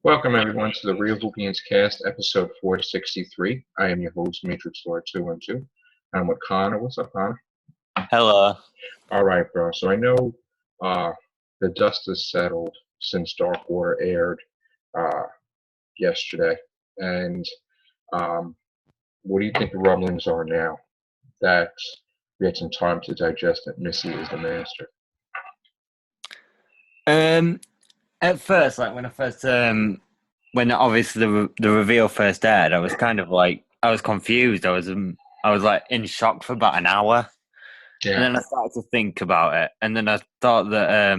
Welcome everyone to the Real Whovians cast, episode 463. I am your host, Matrixlord 212. I'm with Connor. What's up, Connor? Hello. All right, bro. So I know the dust has settled since Dark Water aired uh, yesterday. And what do you think the rumblings are now that we had some time to digest that Missy is the master? At first, like when obviously the reveal first aired, I was kind of like I was confused. I was like in shock for about an hour, and Yeah, then I started to think about it, and then I thought that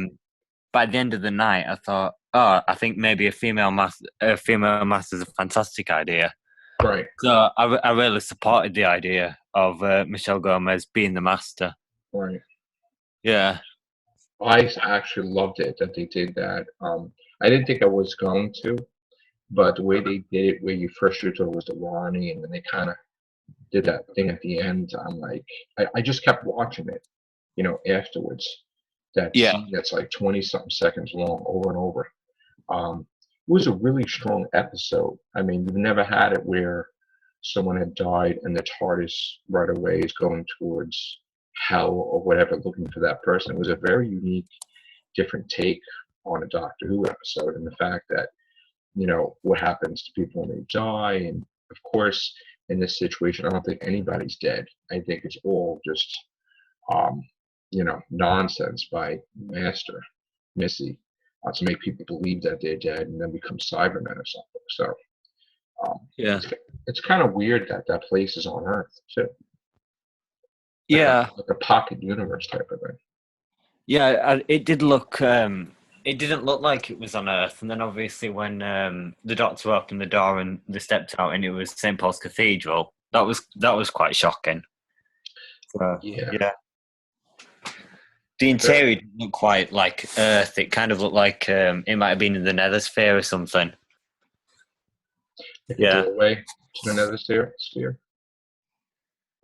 by the end of the night, I thought, oh, I think maybe a female master is a fantastic idea. right. So I really supported the idea of Michelle Gomez being the master. Right. Yeah. I actually loved it that they did that. I didn't think I was going to, but the way they did it, where you first you thought it was the Ronnie, and then they kind of did that thing at the end. I'm like, I just kept watching it, afterwards. That Yeah. scene that's like 20 something seconds long, over and over. It was a really strong episode. I mean, you've never had it where someone had died and the TARDIS right away is going towards hell or whatever, looking for that person. It was a very unique, different take on a Doctor Who episode, and the fact that what happens to people when they die. And of course, in this situation, I don't think anybody's dead. I think it's all just um, nonsense by Master Missy to make people believe that they're dead and then become Cybermen or something. So Yeah. it's kind of weird that that place is on Earth too. Yeah. Like a pocket universe type of thing. Yeah, it did look. It didn't look like it was on Earth, and then obviously when the Doctor opened the door and they stepped out, and it was St Paul's Cathedral. That was quite shocking. So, Yeah. the interior didn't look quite like Earth. It kind of looked like it might have been in the Nether Sphere or something. Like a doorway to another sphere.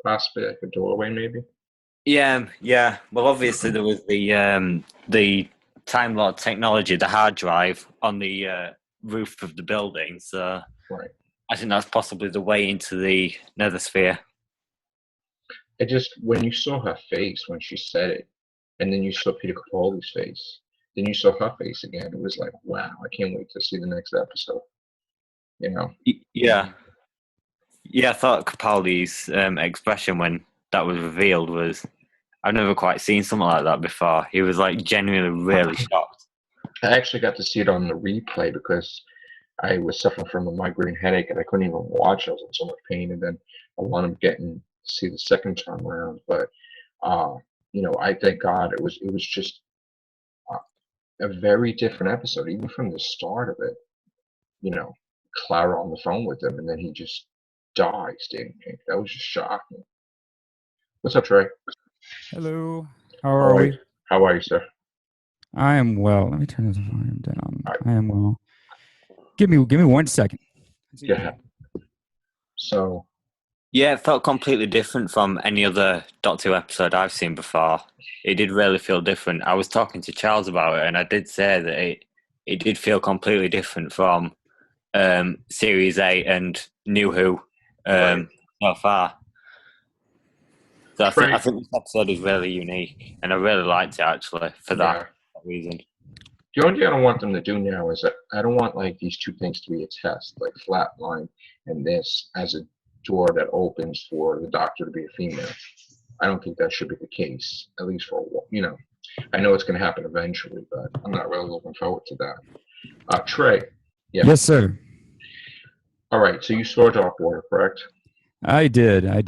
Possibly like a doorway, maybe. Yeah. Well, obviously there was the Time Lord technology, the hard drive on the roof of the building. So Right. I think that's possibly the way into the Nether Sphere. It just, when you saw her face when she said it, and then you saw Peter Capaldi's face, then you saw her face again. It was like, wow, I can't wait to see the next episode. Yeah. I thought Capaldi's expression when that was revealed was, I've never quite seen something like that before. He was like genuinely really shocked. I actually got to see it on the replay because I was suffering from a migraine headache and I couldn't even watch. I was in so much pain, and then I wound up getting to see the second time around. But I thank God it was just uh, a very different episode, even from the start of it. Clara on the phone with him, and then he just dies, Danny Pink. That was just shocking. What's up, Trey? Hello. How are we? How are you, sir? I am well. Let me turn this volume down. Right. I am well. Give me 1 second. Yeah. So. Yeah, it felt completely different from any other Doctor Who episode I've seen before. It did really feel different. I was talking to Charles about it, and I did say that it did feel completely different from Series 8 and New Who so far. So I think this episode is really unique, and I really liked it actually for that reason. The only thing I don't want them to do now is that I don't want like these two things to be a test, like Flatline and this as a door that opens for the Doctor to be a female. I don't think that should be the case, at least for a while. I know it's going to happen eventually, but I'm not really looking forward to that. Trey. Yeah. Yes, sir. All right. So you saw Dark Water, correct? I did. I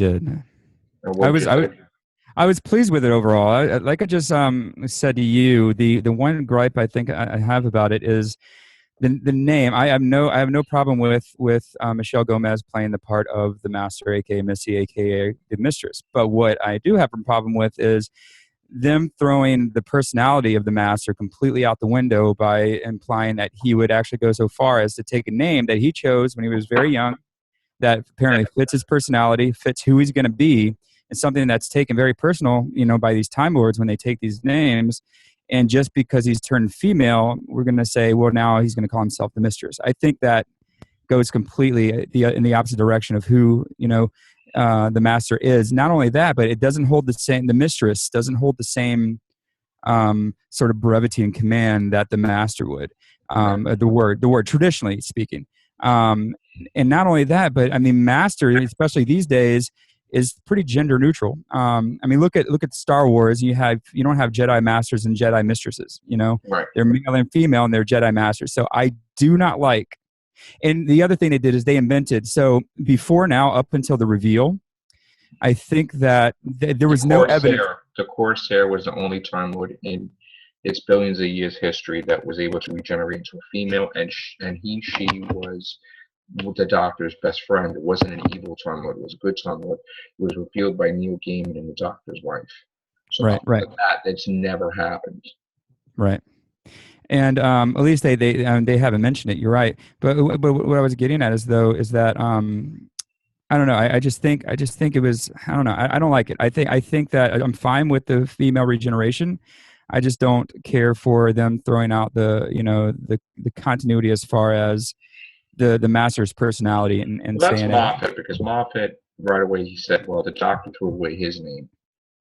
was pleased with it overall. Like I just said to you, the one gripe I think I have about it is the name. I have no problem with Michelle Gomez playing the part of the Master, aka Missy, aka the Mistress. But what I do have a problem with is them throwing the personality of the Master completely out the window by implying that he would actually go so far as to take a name that he chose when he was very young, that apparently fits his personality, fits who he's going to be. It's something that's taken very personal, by these Time Lords when they take these names, and just because he's turned female, we're going to say, well, now he's going to call himself the mistress. I think that goes completely in the opposite direction of who the master is. Not only that, but it doesn't hold the same. The mistress doesn't hold the same sort of brevity and command that the master would. The word traditionally speaking. And not only that, but I mean, master, especially these days, is pretty gender neutral. I mean, look at Star Wars. You don't have Jedi masters and Jedi mistresses. Right. They're male and female, and they're Jedi masters. So I do not like. And the other thing they did is they invented. So before now, up until the reveal, I think that there was no evidence. The Corsair was the only Time Lord in its billions of years history that was able to regenerate into a female, and she was the Doctor's best friend. It wasn't an evil Time Lord; it was a good Time Lord. It was revealed by Neil Gaiman and the Doctor's wife. So right. That's never happened. Right. And at least they haven't mentioned it. You're right. But what I was getting at is that I don't know. I just think it was. I don't know. I don't like it. I think that I'm fine with the female regeneration. I just don't care for them throwing out the continuity as far as the master's personality and well, that's saying Moffat, because Moffat right away he said, well, the Doctor threw away his name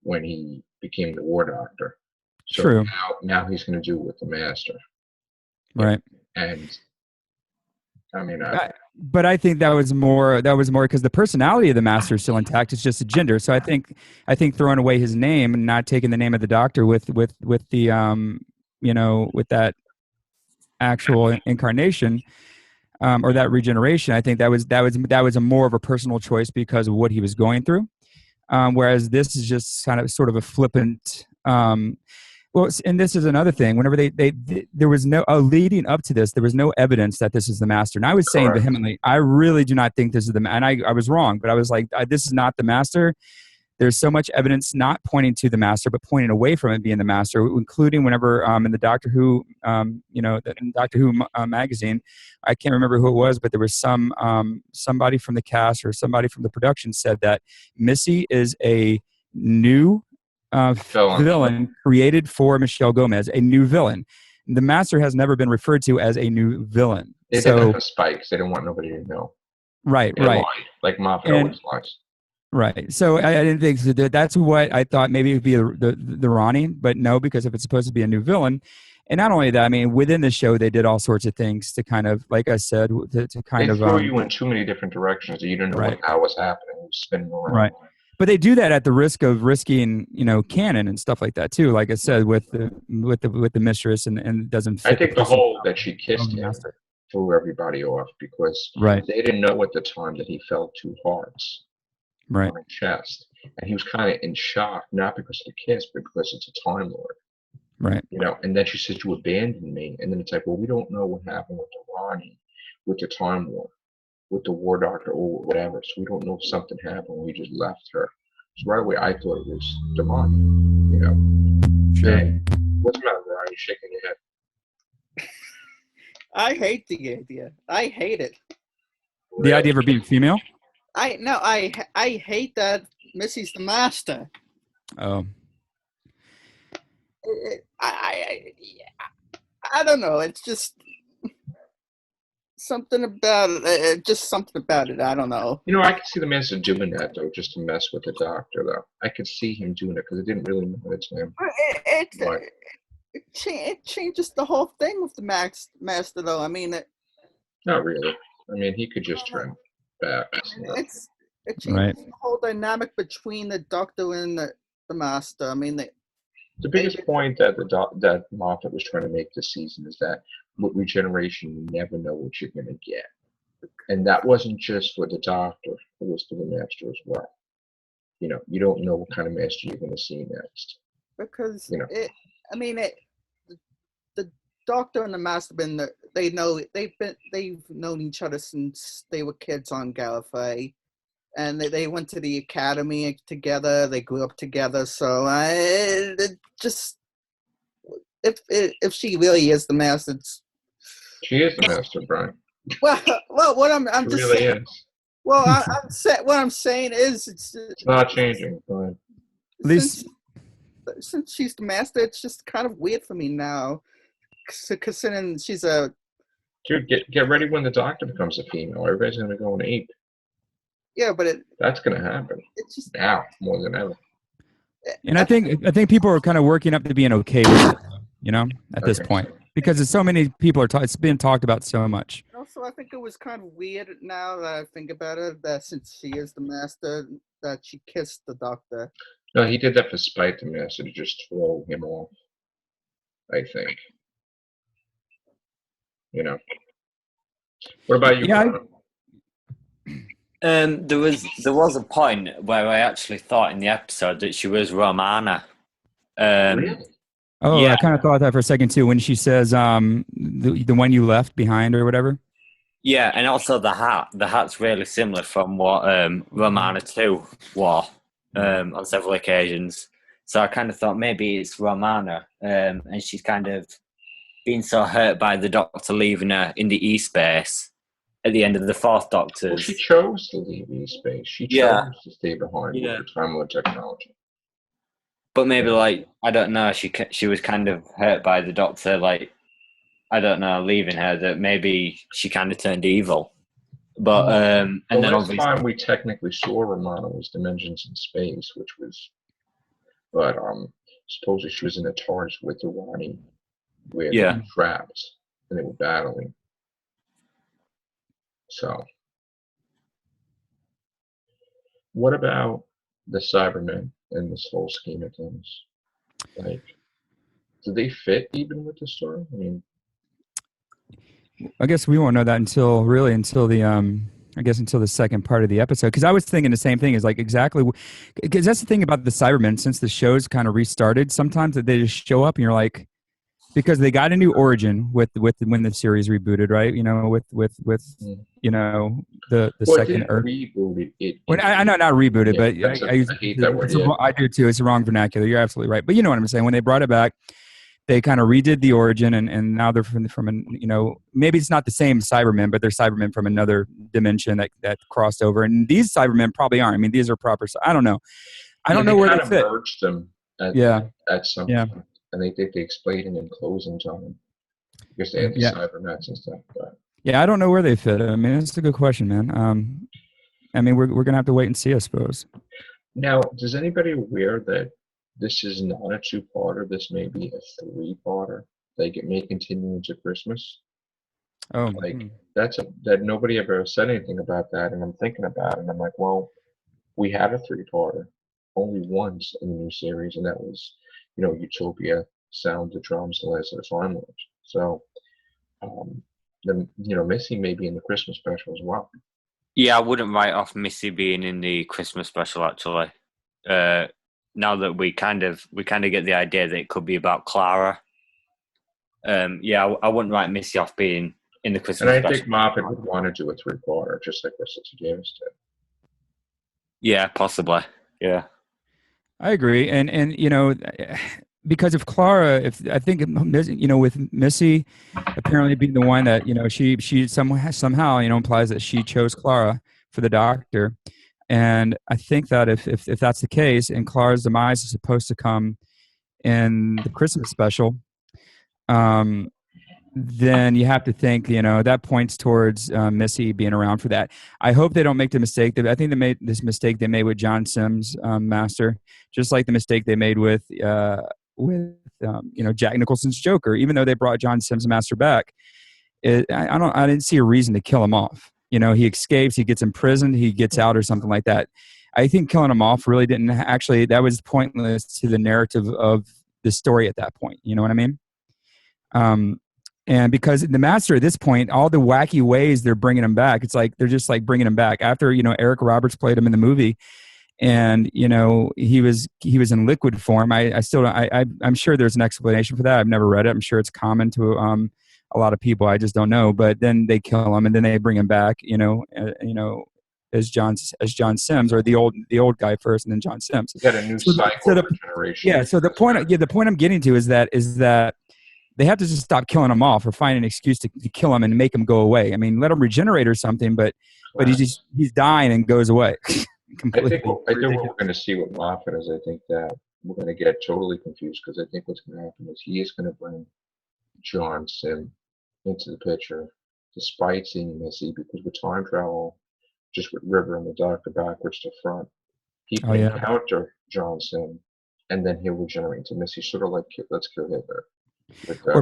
when he became the War Doctor. So true. Now he's going to do it with the master. Right. And I mean, but I think that was more because the personality of the master is still intact. It's just a gender. So I think throwing away his name and not taking the name of the Doctor with the with that actual incarnation or that regeneration, I think that was a more of a personal choice because of what he was going through. Whereas this is just kind of sort of a flippant. Well, and this is another thing. Whenever there was no leading up to this, there was no evidence that this is the master. And I was saying vehemently, I really do not think this is the. And I was wrong, but I was like, this is not the master. There's so much evidence not pointing to the master, but pointing away from it being the master, including whenever in the Doctor Who, in Doctor Who magazine, I can't remember who it was, but there was somebody from the cast or somebody from the production said that Missy is a new villain created for Michelle Gomez, a new villain. The master has never been referred to as a new villain. They didn't have spikes. They didn't want nobody to know. Right. Like Moffat always lies. Right. So I didn't think so. That's what I thought maybe it would be the Ronnie, but no, because if it's supposed to be a new villain. And not only that, I mean, within the show, they did all sorts of things to kind of, like I said, to kind of... They threw you in too many different directions that you didn't know what was happening. It was spinning around. Right. But they do that at the risk of risking, canon and stuff like that too. Like I said, with the mistress, and doesn't fit. I think the whole that she kissed him threw everybody off because they didn't know at the time that he felt two hearts on his chest, and he was kind of in shock, not because of the kiss, but because it's a Time Lord. Right. And then she says, "You abandoned me," and then it's like, well, we don't know what happened with the Ronnie, with the Time Lord, with the War Doctor or whatever. So we don't know if something happened when we just left her. So right away I thought it was demonic, Sure. And what's the matter, Bryan? You're shaking your head. I hate the idea. I hate it. The idea of her being female? I hate that Missy's the master. Oh. I don't know. It's just something about it. Just something about it. I don't know. I could see the master doing that though, just to mess with the Doctor. Though I could see him doing it because it didn't really know its name. It changes the whole thing with the master, though. I mean, not really. I mean, he could just turn back. It changes the whole dynamic between the Doctor and the master. I mean, the biggest point that Moffat was trying to make this season is that with regeneration, you never know what you're going to get. And that wasn't just for the Doctor, it was for the master as well. You don't know what kind of master you're going to see next. Because, the Doctor and the master they've known each other since they were kids on Gallifrey. And they went to the academy together. They grew up together. So if she really is the master, she is the master, Bryan. Well, what I'm she just really saying. Is. Well, what I'm saying is it's not changing. Go ahead. At least since she's the master, it's just kind of weird for me now. Considering she's a... Dude, get ready when the Doctor becomes a female. Everybody's going to be going ape. Yeah, but that's going to happen. It's just now more than ever. And I think people are kind of working up to being okay with it, you know, at this point, because there's so many people it's being talked about so much. Also, I think it was kind of weird now that I think about it, that since she is the master, that she kissed the Doctor. No, he did that for spite the master, to just throw him off, I think. You know. What about you? Yeah. There was a point where I actually thought in the episode that she was Romana. Really? Oh, yeah. I kind of thought that for a second too when she says the one you left behind or whatever. Yeah, and also the hat. The hat's really similar from what Romana 2 wore on several occasions. So I kind of thought maybe it's Romana, and she's kind of been so hurt by the Doctor leaving her in the E-space at the end of the Fourth Doctor's. Well, she chose to leave E-space. She chose to stay behind with her time with technology. But maybe, like, I don't know, she was kind of hurt by the Doctor, like, I don't know, leaving her, that maybe she kind of turned evil. But, and the then last time we technically saw Romana was Dimensions in Space, which was, but supposedly she was in a TARDIS with Irani, where they were trapped and they were battling. So, what about the Cybermen in this whole scheme of things? Like, do they fit even with the story? I mean, I guess we won't know that until the second part of the episode. Because I was thinking the same thing, is like exactly, because that's the thing about the Cybermen, since the show's kind of restarted, sometimes they just show up and you're like, because they got a new origin with when the series rebooted, right? You know, with you know the second Earth. Rebooted it. Well, I know not rebooted, but I hate that word. I do too. It's the wrong vernacular. You're absolutely right. But you know what I'm saying. When they brought it back, they kind of redid the origin, and now they're from an, you know, maybe it's not the same Cybermen, but they're Cybermen from another dimension that crossed over. And these Cybermen probably aren't. I mean, these are proper. I don't know. I don't know where they fit. Merged them at some point. And they explained it in closings on them because they had the cybernets and stuff. But. Yeah, I don't know where they fit. I mean, it's a good question, man. I mean, we're gonna have to wait and see, I suppose. Now, does anybody aware that this is not a two-parter? This may be a three-parter. Like, it may continue into Christmas. Oh, like that nobody ever said anything about that, and I'm thinking about it, and I'm like, well, we had a three-parter only once in the new series, and that was, you know, Utopia, Sound, the Drums, the Last of the Time Lords. So, then, you know, Missy may be in the Christmas special as well. Yeah, I wouldn't write off Missy being in the Christmas special, actually. Now that we kind of get the idea that it could be about Clara. Yeah, I wouldn't write Missy off being in the Christmas special. And I think Moffat would want to do a three-parter, just like Russell James did. Yeah, possibly. Yeah. I agree, and you know, because of Clara, I think, you know, with Missy apparently being the one that, you know, she somehow, you know, implies that she chose Clara for the Doctor, and I think that if that's the case, and Clara's demise is supposed to come in the Christmas special, then you have to think, you know, that points towards Missy being around for that. I hope they don't make the mistake that I think they made this mistake they made with John Sims, Master, just like the mistake they made with you know, Jack Nicholson's Joker. Even though they brought John Sims Master back, I didn't see a reason to kill him off. You know, he escapes, he gets imprisoned, he gets out or something like that. I think killing him off really didn't actually, that was pointless to the narrative of the story at that point. You know what I mean? And because the Master at this point, all the wacky ways they're bringing him back, it's like they're just like bringing him back. After, you know, Eric Roberts played him in the movie, and you know he was in liquid form. I'm sure there's an explanation for that. I've never read it. I'm sure it's common to a lot of people. I just don't know. But then they kill him, and then they bring him back. You know, as John Sims, or the old guy first, and then John Sims. You got a new cycle of generation. Yeah. So the point I'm getting to is that they have to just stop killing him off, or find an excuse to kill him and make him go away. I mean, let him regenerate or something, but he's dying and goes away. I think what we're going to see with Moffat is, I think that we're going to get totally confused because I think what's going to happen is he is going to bring John Sim into the picture, despite seeing Missy, because with time travel, just with River and the Doctor backwards to front, he can encounter John Sim, and then he'll regenerate into Missy, sort of like Let's Kill Hitler. Or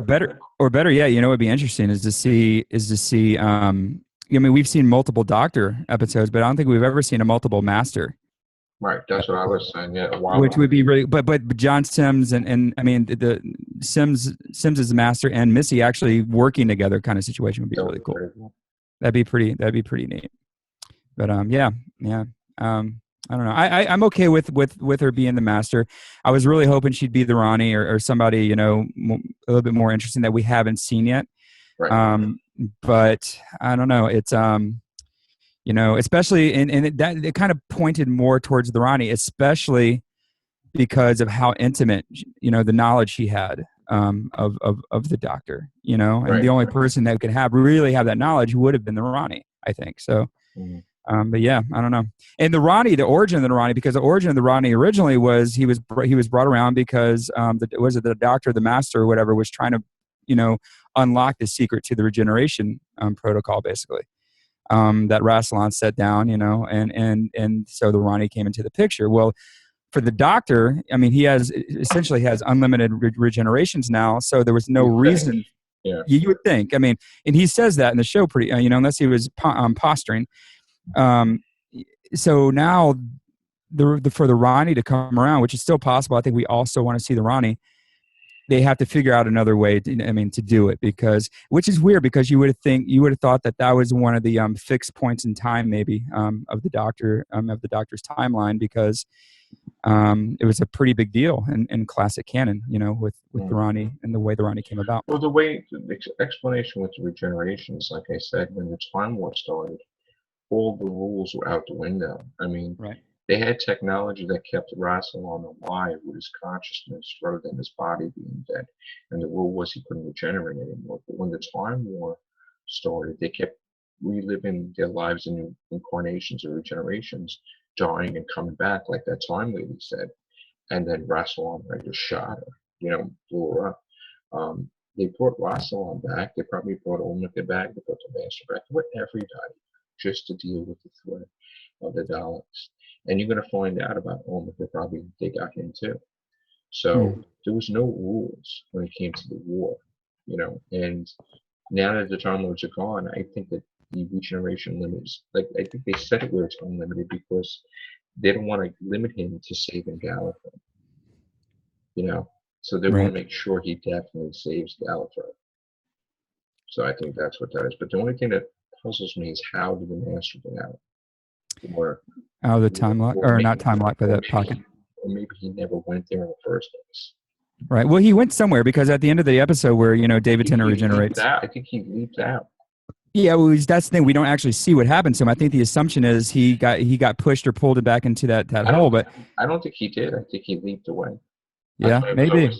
better yet, you know, what'd be interesting is to see. I mean, we've seen multiple Doctor episodes, but I don't think we've ever seen a multiple Master. Right, that's what I was saying. Yeah, which would be really, but John Sims and I mean the Sims is the Master and Missy actually working together kind of situation would be really cool. That'd be pretty neat. But yeah. I don't know. I'm okay with her being the Master. I was really hoping she'd be the Ronnie or somebody, you know, a little bit more interesting that we haven't seen yet. Right. But I don't know. It's you know, especially it kind of pointed more towards the Ronnie, especially because of how intimate, you know, the knowledge he had of the Doctor, you know, and the only person that could really have that knowledge would have been the Ronnie, I think. So, but yeah, I don't know. And the Ronnie, the origin of the Ronnie, because the origin of the Ronnie originally was he was brought around because was it the Doctor, the Master, or whatever, was trying to, you know, unlock the secret to the regeneration protocol, basically. That Rassilon set down, you know, and so the Ronnie came into the picture. Well, for the Doctor, I mean, he essentially has unlimited regenerations now, so there was no reason. Yeah. You would think. I mean, and he says that in the show, pretty, you know, unless he was posturing. So now, for the Ronnie to come around, which is still possible, I think we also want to see the Ronnie. They have to figure out another way to do it, because, which is weird, because you would have thought that was one of the fixed points in time, maybe, of the Doctor's timeline, because it was a pretty big deal in classic canon, you know, with the Ronnie and the way the Ronnie came about. Well, the explanation with the regenerations, like I said, when the Time War started, all the rules were out the window. I mean, they had technology that kept Rassilon alive with his consciousness rather than his body being dead. And the rule was he couldn't regenerate anymore. But when the Time War started, they kept reliving their lives in new incarnations or regenerations, dying and coming back, like that Time Lady said. And then Rassilon, just shot her, you know, blew her up. They brought Rassilon back. They probably brought Omega back. They brought the Master back. They brought everybody just to deal with the threat of the Daleks. And you're going to find out about Omega, probably they got him too. So there was no rules when it came to the war, you know. And now that the Time Lords are gone, I think that the regeneration limits, like, I think they set it where it's unlimited because they don't want to limit him to saving Gallifrey, you know. So they want to make sure he definitely saves Gallifrey. So I think that's what that is. But the only thing that puzzles me is how did the Master get out? Or the time lock, or not time lock, but that pocket. Or maybe he never went there in the first place. Right. Well, he went somewhere, because at the end of the episode where, you know, David Tennant regenerates. I think he leaps out. Yeah, well, that's the thing. We don't actually see what happened to him. I think the assumption is he got pushed or pulled back into that hole. But I don't think he did. I think he leaped away. Yeah, maybe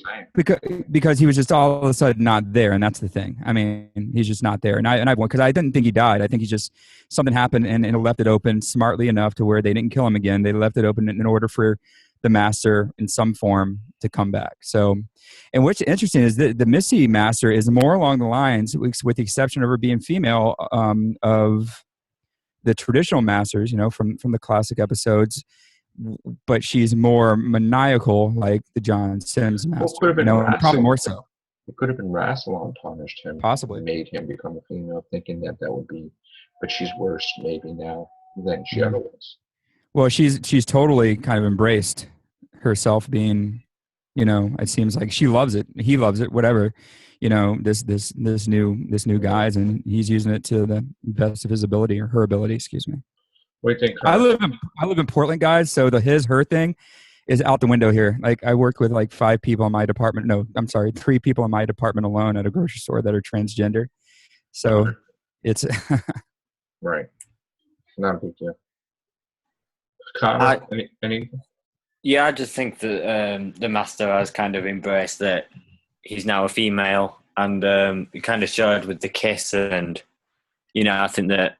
because he was just all of a sudden not there, and that's the thing. I mean, he's just not there, and I because I didn't think he died. I think he just something happened and it left it open smartly enough to where they didn't kill him again. They left it open in order for the Master in some form to come back. So, and what's interesting is that the Missy Master is more along the lines, with the exception of her being female, of the traditional Masters, you know, from the classic episodes. But she's more maniacal, like the John Sims Master. Probably more so. It could have been Rassilon punished him, possibly made him become a female, thinking that would be. But she's worse, maybe now than she ever was. Well, she's totally kind of embraced herself being, you know. It seems like she loves it. He loves it. Whatever, you know. This new guy's, and he's using it to the best of his ability, or her ability. Excuse me. What do you think? I live in Portland, guys. So the her thing is out the window here. Like, I work with like 5 people in my department. No, I'm sorry, 3 people in my department alone at a grocery store that are transgender. So it's right. Not a big deal. Connor, any? Yeah, I just think that the Master has kind of embraced that he's now a female, and it kind of showed with the kiss, and you know, I think that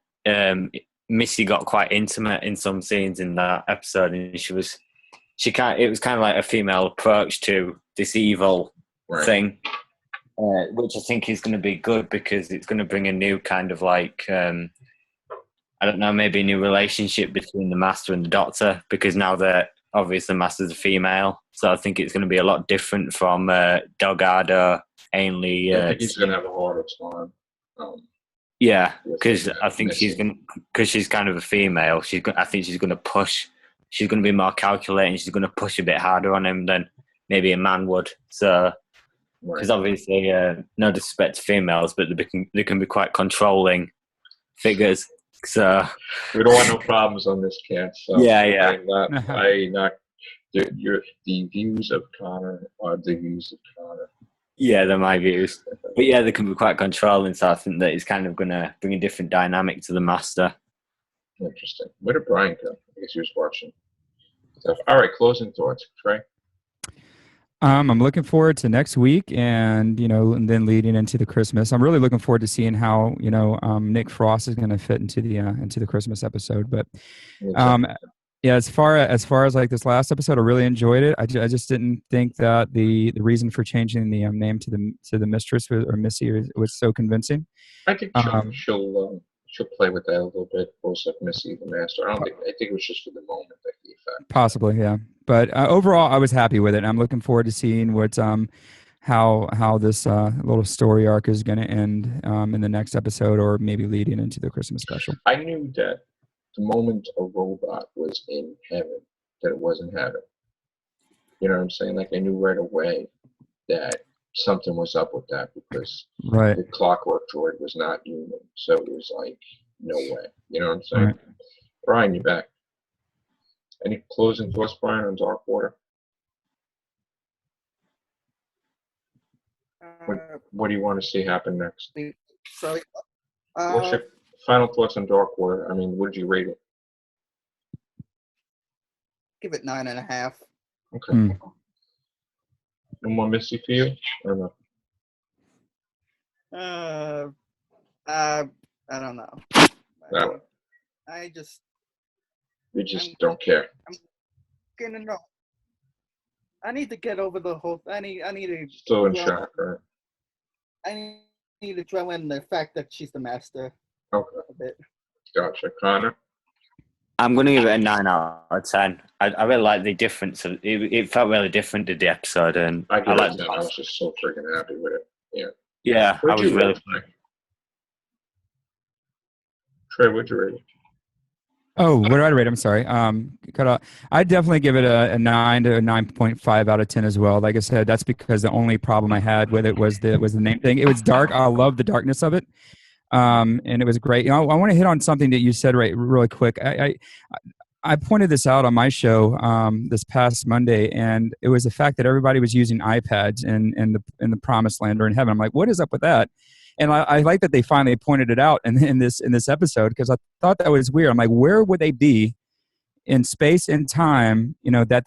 Missy got quite intimate in some scenes in that episode, and she was it was kind of like a female approach to this evil thing, which I think is going to be good because it's going to bring a new kind of like, I don't know, maybe a new relationship between the Master and the Doctor, because now that obviously the Master's a female. So I think it's going to be a lot different from Delgado, Ainley. I think he's going to have a harder time. Yeah, because I think because she's kind of a female. I think she's going to push. She's going to be more calculating. She's going to push a bit harder on him than maybe a man would. So, because obviously, no disrespect to females, but they can be quite controlling figures. So we don't want no problems on this cast. So yeah. The views of Connor are the views of Connor. Yeah, they're my views. But yeah, they can be quite controlling, so I think that it's kind of going to bring a different dynamic to the Master. Interesting. Where did Bryan go? I guess he was watching stuff. All right, closing thoughts, Trey? I'm looking forward to next week and then leading into the Christmas. I'm really looking forward to seeing how, Nick Frost is going to fit into the Christmas episode. But yeah, as far as like this last episode, I really enjoyed it. I just didn't think that the reason for changing the name to the Mistress or Missy was so convincing. I think she'll play with that a little bit, both like Missy the Master. I think it was just for the moment, like the effect. Possibly, yeah. But overall, I was happy with it. I'm looking forward to seeing what how this little story arc is going to end in the next episode, or maybe leading into the Christmas special. I knew that the moment a robot was in heaven, that it wasn't heaven. You know what I'm saying? Like I knew right away that something was up with that because the clockwork droid was not human. So it was like, no way. You know what I'm saying? Right. Bryan, you back. Any closing thoughts, Bryan, on Dark Water? What do you want to see happen next? Sorry. What's your final thoughts on Dark Water? I mean, what did you rate it? Give it 9.5. Okay. No more Missy for you, or no? I don't know. No. You just don't care. I'm gonna know. I need to get over the whole. I need to. Still in shock, right? I need to throw in the fact that she's the Master. Okay. A bit. Gotcha, Connor. I'm going to give it a 9 out of 10. I really like the difference of it. It felt really different to the episode, and I like it. I was just so freaking happy with it. Yeah. Yeah, I was really. Trey, what'd you rate it? Oh, what did I rate? I'm sorry. Cut out. I'd definitely give it a 9 to a 9.5 out of 10 as well. Like I said, that's because the only problem I had with it was the name thing. It was dark. I love the darkness of it. And it was great. I want to hit on something that you said really quick. I pointed this out on my show this past Monday, and it was the fact that everybody was using iPads in the Promised Land or in heaven. I'm like, what is up with that? And I like that they finally pointed it out in this episode, because I thought that was weird. I'm like, where would they be in space and time? That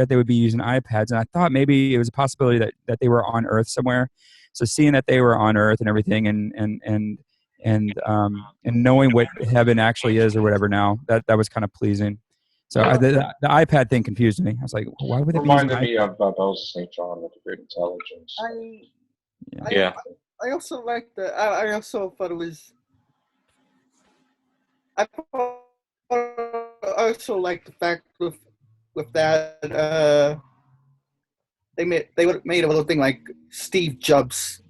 they would be using iPads. And I thought maybe it was a possibility that they were on Earth somewhere. So seeing that they were on Earth and everything, and knowing what heaven actually is or whatever now, that was kind of pleasing. So the iPad thing confused me. I was like, why would it be using reminded me of Bells of St. John with the Great Intelligence. I also liked I also thought it was. I also liked the fact with that they made a little thing like Steve Jobs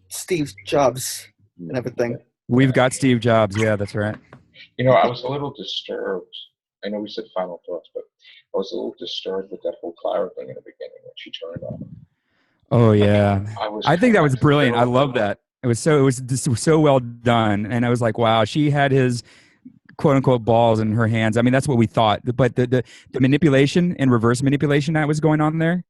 and everything. We've got Steve Jobs. Yeah, that's right. I was a little disturbed. I know we said final thoughts, but I was a little disturbed with that whole Clara thing in the beginning when she turned on. Oh yeah, I think that was brilliant. I love that. It was so well done, and I was like, wow, she had his quote unquote balls in her hands. I mean, that's what we thought, but the manipulation and reverse manipulation that was going on there.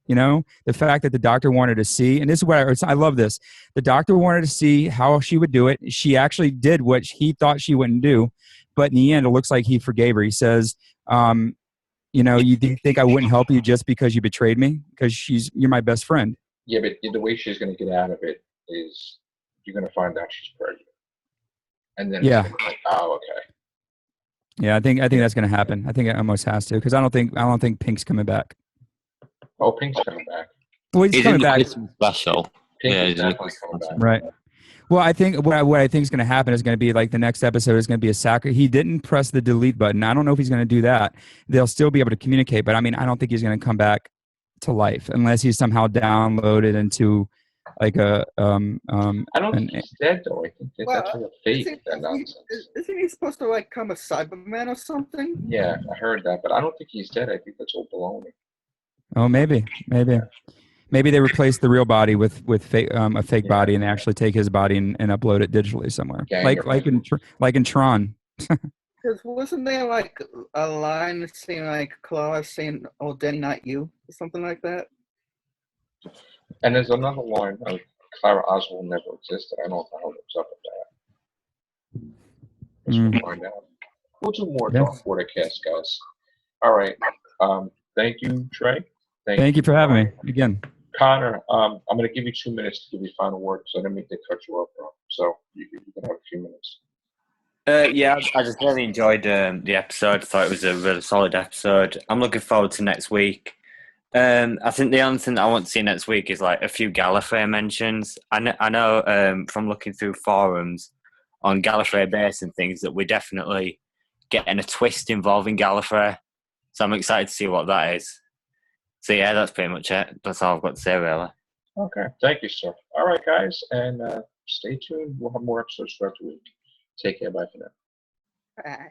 The fact that the doctor wanted to see, and this is what I love this. The doctor wanted to see how she would do it. She actually did what he thought she wouldn't do, but in the end, it looks like he forgave her. He says, you think I wouldn't help you just because you betrayed me? Because you're my best friend. Yeah, but the way she's going to get out of it is you're going to find out she's pregnant, and then it's like, oh, okay. Yeah, I think that's going to happen. I think it almost has to, because I don't think Pink's coming back. Oh, Pink's coming back. Well, he's He's in coming the back. Christmas special. Pink Yeah, is he's in the definitely coming back. Right. Well, I think what I think is going to happen is going to be like the next episode is going to be a sacri. He didn't press the delete button. I don't know if he's going to do that. They'll still be able to communicate, but I mean, I don't think he's going to come back to life unless he's somehow downloaded into like a I don't think he's dead though. I think that's all fake. That nonsense. Isn't he supposed to like come a Cyberman or something? Yeah, I heard that, but I don't think he's dead. I think that's all baloney. Oh, maybe they replace the real body with fake a fake Yeah. body and they actually take his body and upload it digitally somewhere, Gang like in Tron. Because wasn't there like a line saying like Claus saying, "Oh, Denny, not you," or something like that? And there's another line of Clara Oswald never existed. I don't know how it was up with that. Let's find out. We'll do more Yeah. Dark Quartercast, guys. All right. Thank you, Trey. Thank you for having me again. Connor, I'm going to give you 2 minutes to give your final word because I didn't mean to cut you off, bro. So you can have a few minutes. Yeah, I just really enjoyed the episode. I thought it was a really solid episode. I'm looking forward to next week. I think the only thing that I want to see next week is like a few Gallifrey mentions. I know from looking through forums on Gallifrey base and things that we're definitely getting a twist involving Gallifrey. So I'm excited to see what that is. So yeah, that's pretty much it. That's all I've got to say, really. Okay. Thank you, sir. All right, guys. And stay tuned. We'll have more episodes throughout the week. Take care. Bye for now. Bye.